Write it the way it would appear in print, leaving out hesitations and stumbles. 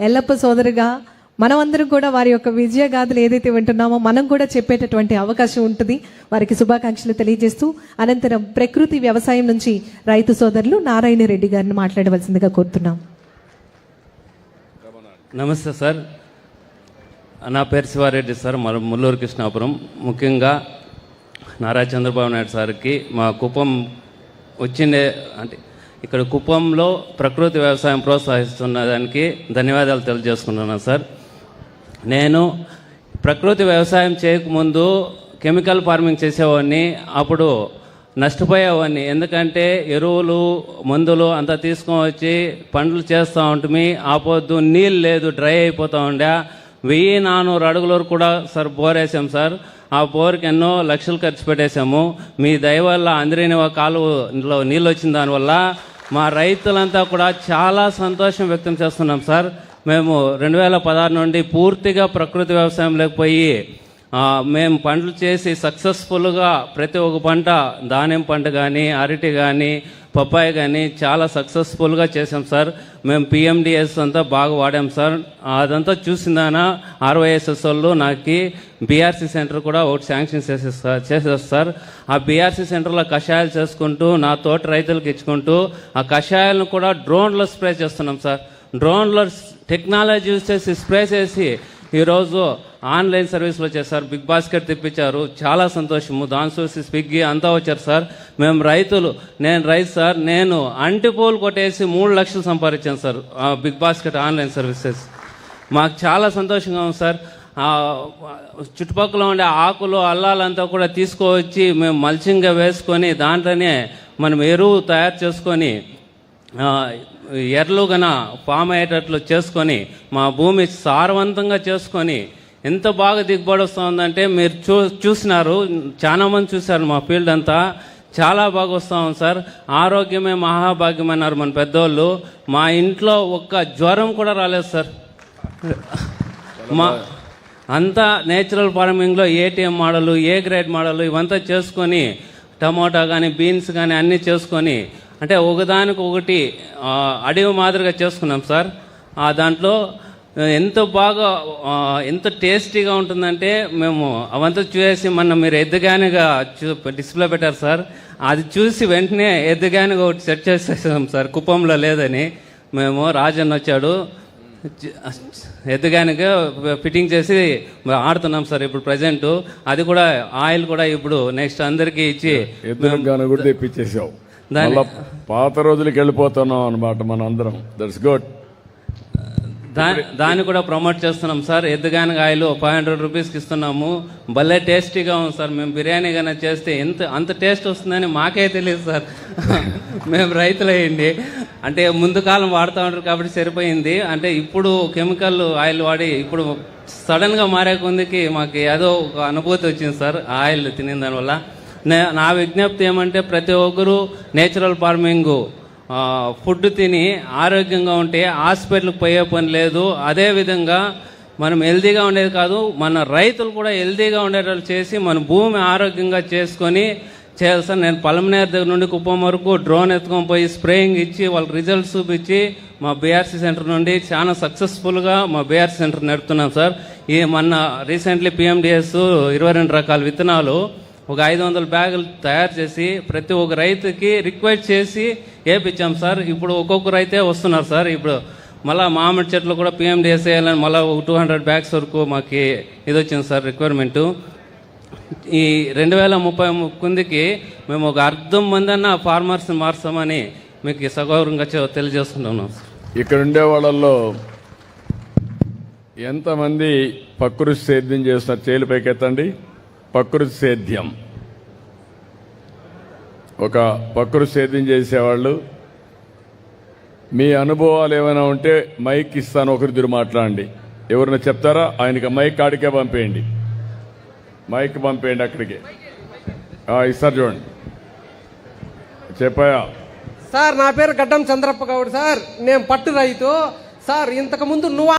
ఎల్లప్ప సోదరుగా మనమందరం కూడా వారి యొక్క విజయ గాథలు ఏదైతే వింటున్నామో మనం కూడా చెప్పేటటువంటి అవకాశం ఉంటుంది. వారికి శుభాకాంక్షలు తెలియజేస్తూ అనంతరం ప్రకృతి వ్యవసాయం నుంచి రైతు సోదరులు నారాయణ రెడ్డి గారిని మాట్లాడవలసిందిగా కోరుతున్నాం. నమస్తే సార్, నా పేరు శివారెడ్డి సార్, ముల్లూరు కృష్ణాపురం. ముఖ్యంగా నారా చంద్రబాబు నాయుడు సార్కి మా కుప్పం వచ్చిండే అంటే ఇక్కడ కుప్పంలో ప్రకృతి వ్యవసాయం ప్రోత్సహిస్తున్న దానికి ధన్యవాదాలు తెలియజేసుకుంటున్నాను సార్. నేను ప్రకృతి వ్యవసాయం చేయకముందు కెమికల్ ఫార్మింగ్ చేసేవాడిని. అప్పుడు నష్టపోయేవాడిని, ఎందుకంటే ఎరువులు మందులు అంతా తీసుకొని వచ్చి పండ్లు చేస్తూ ఉంటుంది. ఆపొద్దు నీళ్ళు లేదు, డ్రై అయిపోతూ ఉండే. 1400 అడుగుల వరకు కూడా సార్ బోర్ వేసాం సార్. ఆ బోర్కి ఎన్నో లక్షలు ఖర్చు పెట్టేశాము. మీ దయ వల్ల అందరినీ కాలువలో నీళ్ళు వచ్చిన దానివల్ల మా రైతులంతా కూడా చాలా సంతోషం వ్యక్తం చేస్తున్నాం సార్. మేము 2016 నుండి పూర్తిగా ప్రకృతి వ్యవసాయం లేకపోయి మేము పంటలు చేసి సక్సెస్ఫుల్గా ప్రతి ఒక్క పంట, దానిమ్మ పంట కానీ, అరటి కానీ, పప్పాయి కానీ చాలా సక్సెస్ఫుల్గా చేసాం సార్. మేము PMDS అంతా బాగా వాడాం సార్. అదంతా చూసిందాన RYSS వాళ్ళు నాకు BRC సెంటర్ కూడా ఒకటి శాంక్షన్ చేసేస్తారు సార్. ఆ BRC సెంటర్లో కషాయాలు చేసుకుంటూ నా తోట రైతులకు ఇచ్చుకుంటూ ఆ కషాయాలను కూడా డ్రోన్లో స్ప్రే చేస్తున్నాం సార్. డ్రోన్లో టెక్నాలజీ యూజ్ చేసి స్ప్రే చేసి ఈరోజు ఆన్లైన్ సర్వీస్లో చేశారు. బిగ్ బాస్కెట్ తెప్పించారు, చాలా సంతోషము. దాని చూసి స్విగ్గీ అంతా వచ్చారు సార్. మేము రైతులు, నేను రైతు సార్, నేను అంటిపూలు కొట్టేసి 3 లక్షలు సంపాదించాను sir BigBasket online services. మాకు చాలా సంతోషంగా ఉంది సార్. చుట్టుపక్కల ఉండే ఆకులు అల్లాలంతా కూడా తీసుకువచ్చి మేము మల్చింగ్గా వేసుకొని దాంట్లోనే మనం ఎరువు తయారు చేసుకొని ఎర్రలు గన ఫామ్ అయ్యేటట్లు చేసుకొని మా భూమి సారవంతంగా చేసుకొని ఎంత బాగా దిగుబడి వస్తుందంటే మీరు చూసినారు, చాలామంది చూశారు. మా ఫీల్డ్ అంతా చాలా బాగా వస్తూ ఉంది సార్. ఆరోగ్యమే మహాభాగ్యం అన్నారు మన పెద్దోళ్ళు. మా ఇంట్లో ఒక్క జ్వరం కూడా రాలేదు సార్. మా అంతా నేచురల్ ఫార్మింగ్లో ATM model, A grade model ఇవంతా చేసుకొని టమోటా కానీ, బీన్స్ కానీ అన్నీ చేసుకొని అంటే ఒకదానికి ఒకటి అడవి మాదిరిగా చేసుకున్నాం సార్. దాంట్లో ఎంత బాగా ఎంత టేస్టీగా ఉంటుందంటే మేము అవంతా చూసి మీరు ఎద్దుగానిగా డిస్ప్లే పెట్టారు సార్. అది చూసి వెంటనే ఎద్దుగానిగా ఒకటి సెట్ చేసేసాం సార్. కుప్పంలో లేదని మేము రాజన్న వచ్చాడు, ఎద్దుగానిగా ఫిట్టింగ్ చేసి ఆడుతున్నాం సార్ ఇప్పుడు ప్రజెంట్. అది కూడా ఆయిల్ కూడా ఇప్పుడు నెక్స్ట్ అందరికీ ఇచ్చి కూడా తెప్పించేసావు. పాత రోజులకి వెళ్ళిపోతున్నాం అనమాట మన అందరం. That's good. దాన్ని కూడా ప్రమోట్ చేస్తున్నాం సార్. ఎద్దుగానిగా ఆయిల్ 500 రూపీస్కి ఇస్తున్నాము. భలే టేస్టీగా ఉంది సార్. మేము బిర్యానీ కానీ చేస్తే అంత టేస్ట్ వస్తుందని మాకే తెలియదు సార్. మేము రైతులయ్యండి, అంటే ముందు కాలం వాడుతూ ఉంటారు కాబట్టి సరిపోయింది. అంటే ఇప్పుడు కెమికల్ ఆయిల్ వాడి ఇప్పుడు సడన్గా మారే కొందికి మాకు ఏదో ఒక అనుభూతి వచ్చింది సార్ ఆయిల్ తినిన దానివల్ల. నా విజ్ఞప్తి ఏమంటే ప్రతి ఒక్కరూ నేచురల్ ఫార్మింగ్ ఫుడ్ తిని ఆరోగ్యంగా ఉంటే హాస్పిటల్కి పోయే పని లేదు. అదేవిధంగా మనం హెల్తీగా ఉండేది కాదు, మన రైతులు కూడా హెల్తీగా ఉండేటట్లు చేసి మన భూమి ఆరోగ్యంగా చేసుకొని చేయాలి సార్. నేను పలమనేరు దగ్గర నుండి కుప్పం వరకు డ్రోన్ ఎత్తుకొని పోయి స్ప్రేయింగ్ ఇచ్చి వాళ్ళకి రిజల్ట్స్ చూపించి మా BRC సెంటర్ నుండి చాలా సక్సెస్ఫుల్గా మా BRC సెంటర్ నడుపుతున్నాం సార్. మొన్న రీసెంట్లీ PMDS 22 రకాల విత్తనాలు ఒక 500 బ్యాగులు తయారు చేసి ప్రతి ఒక్క రైతుకి రిక్వెస్ట్ చేసి వేయించాం సార్. ఇప్పుడు ఒక్కొక్క రైతే వస్తున్నారు సార్. ఇప్పుడు మళ్ళీ మామిడి చెట్లు కూడా PMDS వేయాలని మళ్ళీ 200 బ్యాగ్స్ వరకు మాకు ఇది వచ్చింది సార్ రిక్వైర్మెంటు. ఈ 2030 కుందికి మేము ఒక 1,000 మంది అన్న ఫార్మర్స్ని మార్చామని మీకు సగౌరవంగా తెలియజేస్తున్నాం. ఇక్కడ ఉండే వాళ్ళల్లో ఎంతమంది ప్రకృతి సేద్యం చేస్తున్నారు? చేలు పైకెత్తండి. ప్రకృతి సేద్యం, ఒక ప్రకృతి సేద్యం చేసేవాళ్ళు మీ అనుభవాలు ఏమైనా ఉంటే మైక్ ఇస్తాను, ఒకరిద్దరు మాట్లాడండి. ఎవరైనా చెప్తారా? ఆయనకి మైక్ ఆడికే పంపేయండి, మైక్ పంపేయండి అక్కడికి. ఇస్తారు చూడండి. చెప్పాయా సార్? నా పేరు గడ్డం చంద్రప్ప గౌడ్ సార్. నేను పట్టు రైతు సార్. ఇంతకుముందు